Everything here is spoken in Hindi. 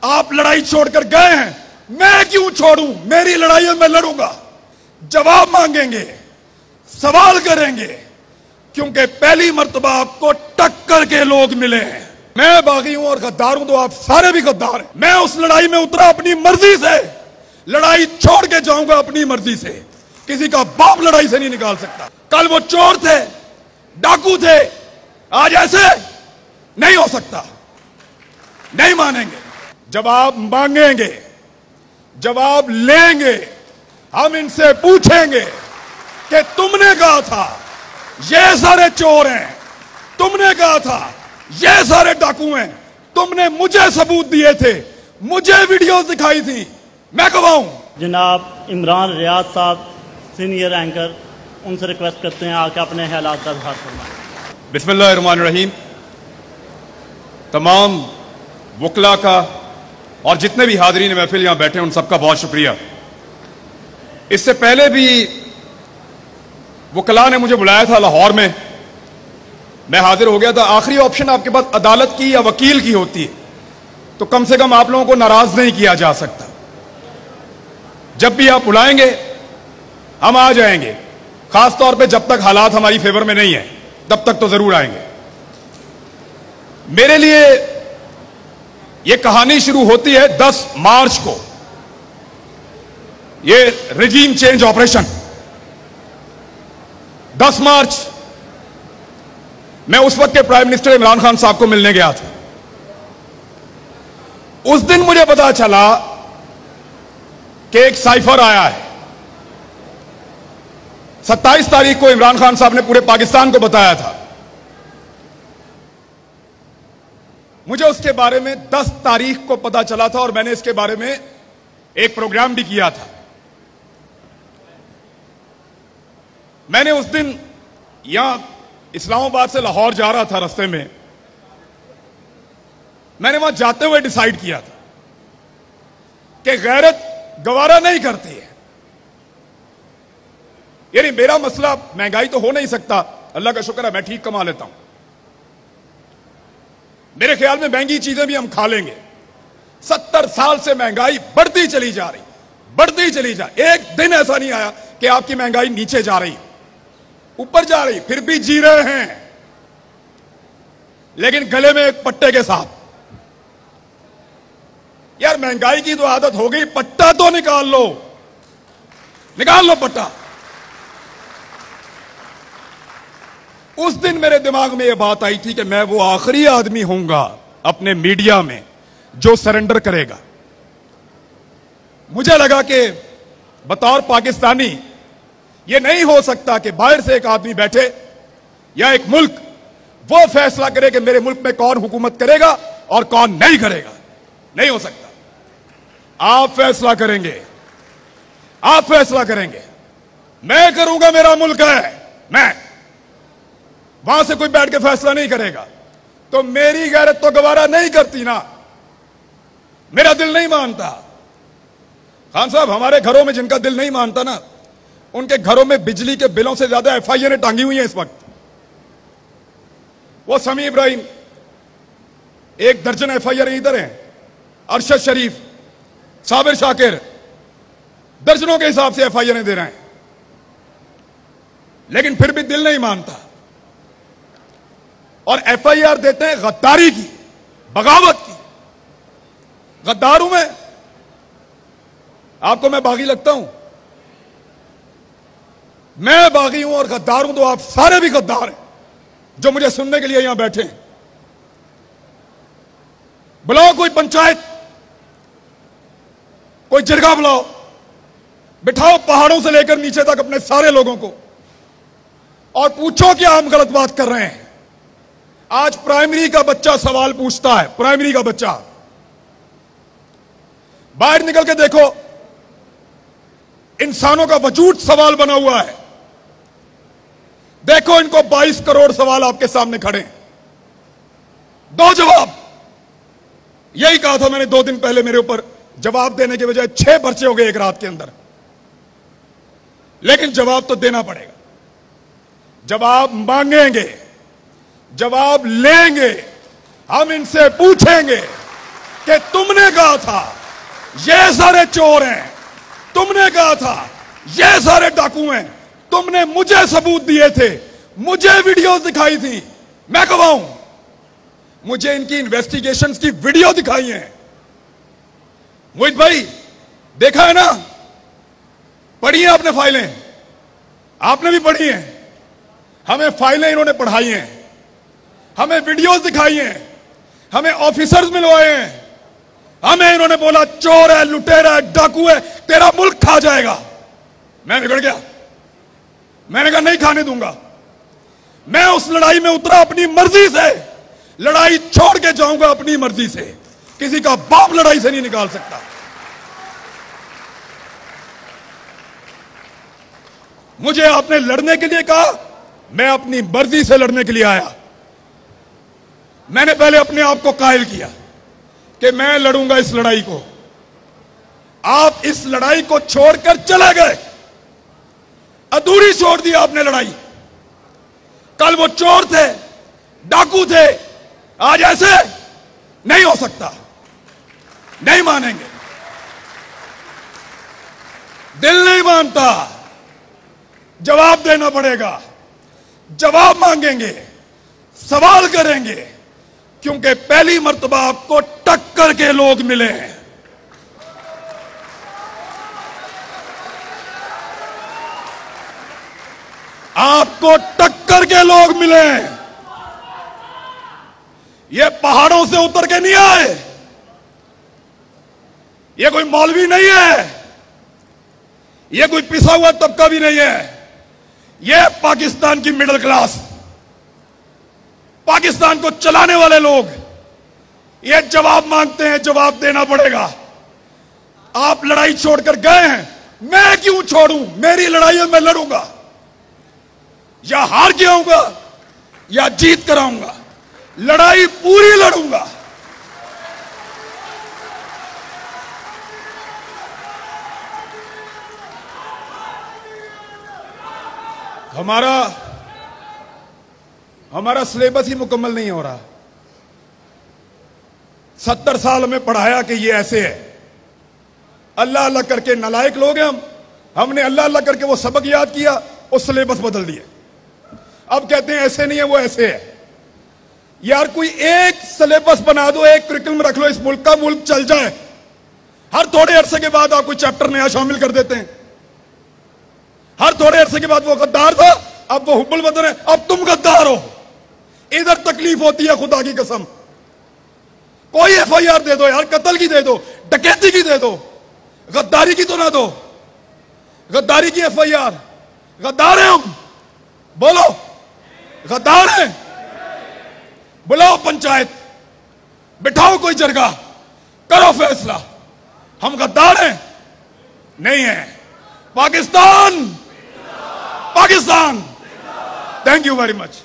आप लड़ाई छोड़कर गए हैं, मैं क्यों छोड़ूं? मेरी लड़ाई है, मैं लड़ूंगा। जवाब मांगेंगे, सवाल करेंगे, क्योंकि पहली मर्तबा आपको टक्कर के लोग मिले हैं। मैं बागी हूं और गद्दार हूं, तो आप सारे भी गद्दार हैं। मैं उस लड़ाई में उतरा अपनी मर्जी से, लड़ाई छोड़ के जाऊंगा अपनी मर्जी से। किसी का बाप लड़ाई से नहीं निकाल सकता। कल वो चोर थे, डाकू थे, आज ऐसे नहीं हो सकता। नहीं मानेंगे, जवाब मांगेंगे, जवाब लेंगे। हम इनसे पूछेंगे कि तुमने कहा था ये सारे चोर हैं, तुमने कहा था ये सारे डाकू हैं, तुमने मुझे सबूत दिए थे, मुझे वीडियोस दिखाई थी, मैं गवाहूं। जनाब इमरान रियाज साहब सीनियर एंकर, उनसे रिक्वेस्ट करते हैं आके अपने हालात का इजहार फरमाएं। बिस्मिल्लाहिर्रहमानिर्रहीम। तमाम वकला का और जितने भी हाज़रीन महफिल यहां बैठे हैं उन सबका बहुत शुक्रिया। इससे पहले भी वकला ने मुझे बुलाया था लाहौर में, मैं हाजिर हो गया था। आखिरी ऑप्शन आपके पास अदालत की या वकील की होती है, तो कम से कम आप लोगों को नाराज नहीं किया जा सकता। जब भी आप बुलाएंगे हम आ जाएंगे, खास तौर पे जब तक हालात हमारी फेवर में नहीं है तब तक तो जरूर आएंगे। मेरे लिए यह कहानी शुरू होती है 10 मार्च को, ये रिजीम चेंज ऑपरेशन। 10 मार्च मैं उस वक्त के प्राइम मिनिस्टर इमरान खान साहब को मिलने गया था। उस दिन मुझे पता चला कि एक साइफर आया है। 27 तारीख को इमरान खान साहब ने पूरे पाकिस्तान को बताया था। मुझे उसके बारे में 10 तारीख को पता चला था और मैंने इसके बारे में एक प्रोग्राम भी किया था। मैंने उस दिन यहां इस्लामाबाद से लाहौर जा रहा था, रास्ते में मैंने वहां जाते हुए डिसाइड किया था कि गैरत गवारा नहीं करती है। यानी मेरा मसला महंगाई तो हो नहीं सकता, अल्लाह का शुक्र है मैं ठीक कमा लेता हूं। मेरे ख्याल में महंगी चीजें भी हम खा लेंगे। 70 साल से महंगाई बढ़ती चली जा रही, बढ़ती चली जा, एक दिन ऐसा नहीं आया कि आपकी महंगाई नीचे जा रही, ऊपर जा रही, फिर भी जी रहे हैं, लेकिन गले में एक पट्टे के साथ। यार महंगाई की तो आदत हो गई, पट्टा तो निकाल लो, निकाल लो पट्टा। उस दिन मेरे दिमाग में यह बात आई थी कि मैं वो आखिरी आदमी होऊंगा अपने मीडिया में जो सरेंडर करेगा। मुझे लगा कि बतौर पाकिस्तानी यह नहीं हो सकता कि बाहर से एक आदमी बैठे या एक मुल्क वो फैसला करे कि मेरे मुल्क में कौन हुकूमत करेगा और कौन नहीं करेगा। नहीं हो सकता। आप फैसला करेंगे, आप फैसला करेंगे, मैं करूंगा, मेरा मुल्क है, मैं। वहां से कोई बैठ के फैसला नहीं करेगा। तो मेरी गैरत तो गवारा नहीं करती ना, मेरा दिल नहीं मानता। खान साहब, हमारे घरों में जिनका दिल नहीं मानता ना, उनके घरों में बिजली के बिलों से ज्यादा एफआईआर टांगी हुई हैं इस वक्त। वो समी इब्राहिम, 1 दर्जन एफआईआर इधर हैं, अरशद शरीफ, साबिर शाकिर, दर्जनों के हिसाब से एफआईआर दे रहे हैं, लेकिन फिर भी दिल नहीं मानता। और एफआईआर देते हैं गद्दारी की, बगावत की। गद्दार हूं मैं? आपको मैं बागी लगता हूं? मैं बागी हूं और गद्दार हूं, तो आप सारे भी गद्दार हैं जो मुझे सुनने के लिए यहां बैठे हैं। बुलाओ कोई पंचायत, कोई जिरगा बुलाओ, बिठाओ पहाड़ों से लेकर नीचे तक अपने सारे लोगों को, और पूछो क्या हम गलत बात कर रहे हैं। आज प्राइमरी का बच्चा सवाल पूछता है, प्राइमरी का बच्चा। बाहर निकल के देखो, इंसानों का वजूद सवाल बना हुआ है। देखो इनको 22 करोड़ सवाल आपके सामने खड़े हैं, दो जवाब। यही कहा था मैंने 2 दिन पहले, मेरे ऊपर जवाब देने के बजाय 6 पर्चे हो गए एक रात के अंदर। लेकिन जवाब तो देना पड़ेगा, जवाब मांगेंगे, जवाब लेंगे। हम इनसे पूछेंगे कि तुमने कहा था ये सारे चोर हैं, तुमने कहा था ये सारे डाकू हैं, तुमने मुझे सबूत दिए थे, मुझे वीडियोस दिखाई थी। मैं गवाहूं, मुझे इनकी इन्वेस्टिगेशंस की वीडियो दिखाई है। मोहित भाई देखा है ना, पढ़ी है आपने फाइलें, आपने भी पढ़ी हैं। हमें फाइलें इन्होंने पढ़ाई हैं, हमें वीडियोस दिखाई हैं, हमें ऑफिसर्स मिलवाए हैं, हमें इन्होंने बोला चोर है, लुटेरा है, डाकू है, तेरा मुल्क खा जाएगा। मैं बिगड़ गया, मैंने कहा नहीं खाने दूंगा। मैं उस लड़ाई में उतरा अपनी मर्जी से, लड़ाई छोड़ के जाऊंगा अपनी मर्जी से, किसी का बाप लड़ाई से नहीं निकाल सकता। मुझे आपने लड़ने के लिए कहा, मैं अपनी मर्जी से लड़ने के लिए आया। मैंने पहले अपने आप को कायल किया कि मैं लड़ूंगा इस लड़ाई को। आप इस लड़ाई को छोड़कर चले गए, अधूरी छोड़ दी आपने लड़ाई। कल वो चोर थे, डाकू थे, आज ऐसे नहीं हो सकता, नहीं मानेंगे, दिल नहीं मानता, जवाब देना पड़ेगा, जवाब मांगेंगे, सवाल करेंगे, क्योंकि पहली मर्तबा आपको टक्कर के लोग मिले हैं। आपको टक्कर के लोग मिले हैं। ये पहाड़ों से उतर के नहीं आए, ये कोई मौलवी नहीं है, ये कोई पिसा हुआ तबका भी नहीं है। ये पाकिस्तान की मिडिल क्लास, पाकिस्तान को चलाने वाले लोग, ये जवाब मांगते हैं, जवाब देना पड़ेगा। आप लड़ाई छोड़कर गए हैं, मैं क्यों छोड़ूं? मेरी लड़ाई है, मैं लड़ूंगा, या हार के आऊंगा या जीत कर आऊंगा, लड़ाई पूरी लड़ूंगा। हमारा सिलेबस ही मुकम्मल नहीं हो रहा। 70 साल हमें पढ़ाया कि ये ऐसे है, अल्लाह अल्लाह करके नालायक लोग हैं हमने अल्लाह अल्लाह करके वो सबक याद किया और सिलेबस बदल दिए। अब कहते हैं ऐसे नहीं है, वो ऐसे है। यार कोई एक सिलेबस बना दो, एक करिकुलम रख लो इस मुल्क का, मुल्क चल जाए। हर थोड़े अरसे के बाद आप कोई चैप्टर नया शामिल कर देते हैं। हर थोड़े अरसे के बाद वो गद्दार था, अब वो हुब्बुल वतन है, अब तुम गद्दार हो। इधर तकलीफ होती है, खुदा की कसम। कोई FIR दे दो यार, कत्ल की दे दो, डकैती की दे दो, गद्दारी की तो ना दो। गद्दारी की FIR, गद्दार हैं हम, बोलो गद्दार हैं। बुलाओ पंचायत, बिठाओ कोई जरगा, करो फैसला, हम गद्दार हैं? नहीं है। Pakistan, Pakistan. Thank you very much.